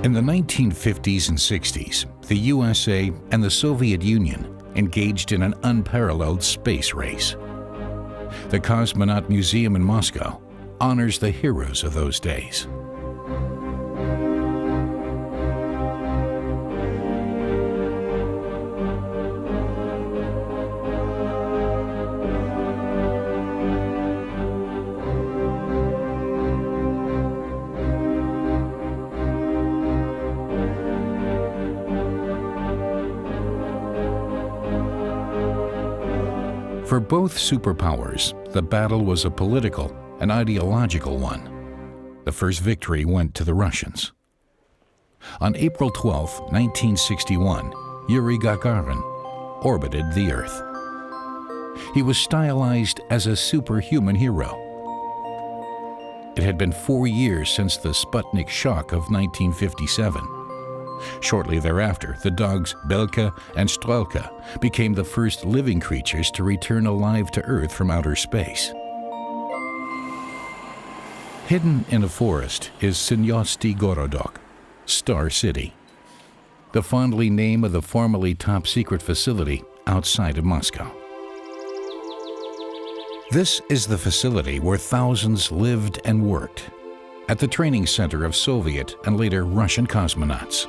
In the 1950s and 60s, the USA and the Soviet Union engaged in an unparalleled space race. The Cosmonaut Museum in Moscow honors the heroes of those days. For both superpowers, the battle was a political and ideological one. The first victory went to the Russians. On April 12, 1961, Yuri Gagarin orbited the Earth. He was stylized as a superhuman hero. It had been 4 years since the Sputnik shock of 1957. Shortly thereafter, the dogs Belka and Strelka became the first living creatures to return alive to Earth from outer space. Hidden in a forest is Synyosty Gorodok, Star City, the fondly name of the formerly top-secret facility outside of Moscow. This is the facility where thousands lived and worked, at the training center of Soviet and later Russian cosmonauts.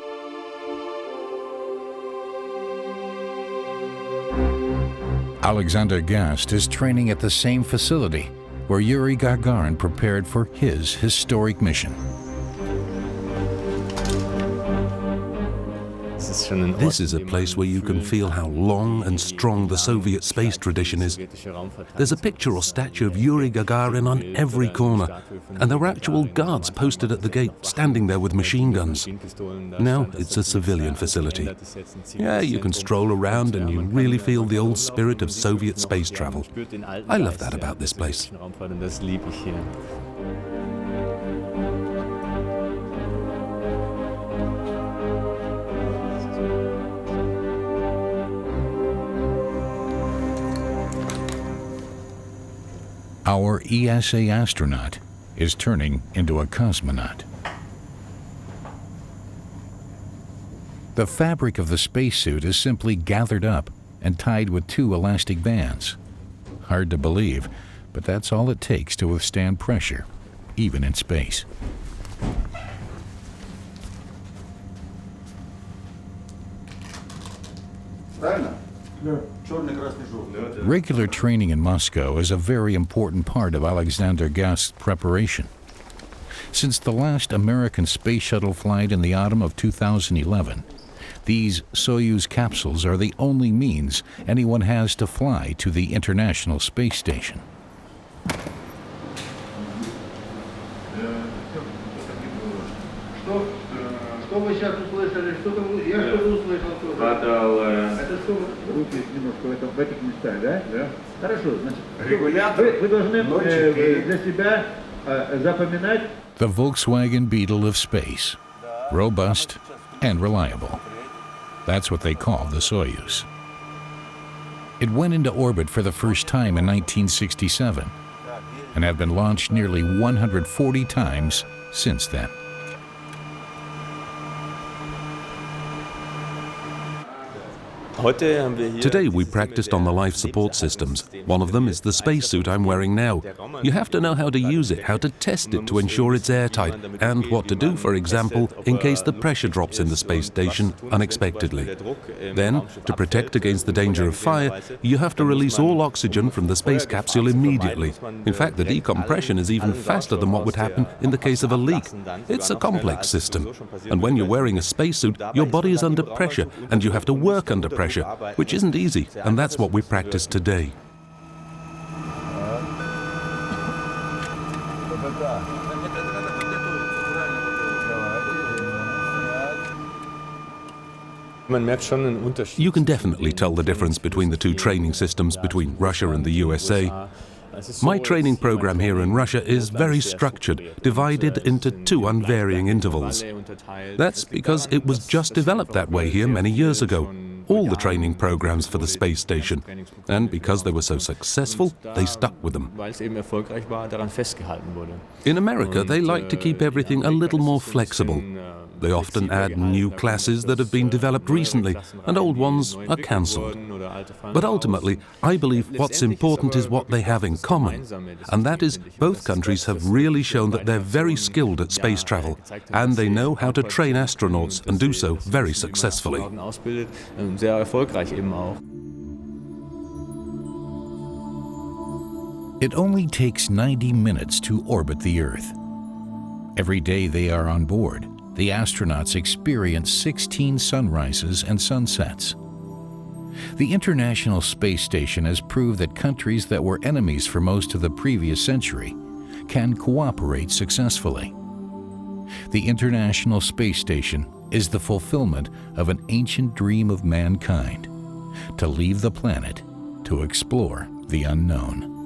Alexander Gerst is training at the same facility where Yuri Gagarin prepared for his historic mission. This is a place where you can feel how long and strong the Soviet space tradition is. There's a picture or statue of Yuri Gagarin on every corner, and there were actual guards posted at the gate, standing there with machine guns. Now it's a civilian facility. Yeah, you can stroll around and you really feel the old spirit of Soviet space travel. I love that about this place. Our ESA astronaut is turning into a cosmonaut. The fabric of the spacesuit is simply gathered up and tied with 2 elastic bands. Hard to believe, but that's all it takes to withstand pressure, even in space. Regular training in Moscow is a very important part of Alexander Gerst's preparation. Since the last American space shuttle flight in the autumn of 2011, these Soyuz capsules are the only means anyone has to fly to the International Space Station. The Volkswagen Beetle of space, robust and reliable. That's what they call the Soyuz. It went into orbit for the first time in 1967 and have been launched nearly 140 times since then. Today we practiced on the life support systems. One of them is the spacesuit I'm wearing now. You have to know how to use it, how to test it to ensure it's airtight, and what to do, for example, in case the pressure drops in the space station unexpectedly. Then, to protect against the danger of fire, you have to release all oxygen from the space capsule immediately. In fact, the decompression is even faster than what would happen in the case of a leak. It's a complex system. And when you're wearing a spacesuit, your body is under pressure, and you have to work under pressure, which isn't easy, and that's what we practice today. You can definitely tell the difference between the 2 training systems between Russia and the USA. My training program here in Russia is very structured, divided into 2 unvarying intervals. That's because it was just developed that way here many years ago. all the training programs for the space station. And because they were so successful, they stuck with them. In America, they like to keep everything a little more flexible. They often add new classes that have been developed recently, and old ones are cancelled. But ultimately, I believe what's important is what they have in common, and that is both countries have really shown that they're very skilled at space travel, and they know how to train astronauts and do so very successfully. It only takes 90 minutes to orbit the Earth. Every day they are on board, the astronauts experience 16 sunrises and sunsets. The International Space Station has proved that countries that were enemies for most of the previous century can cooperate successfully. The International Space Station is the fulfillment of an ancient dream of mankind, to leave the planet to explore the unknown.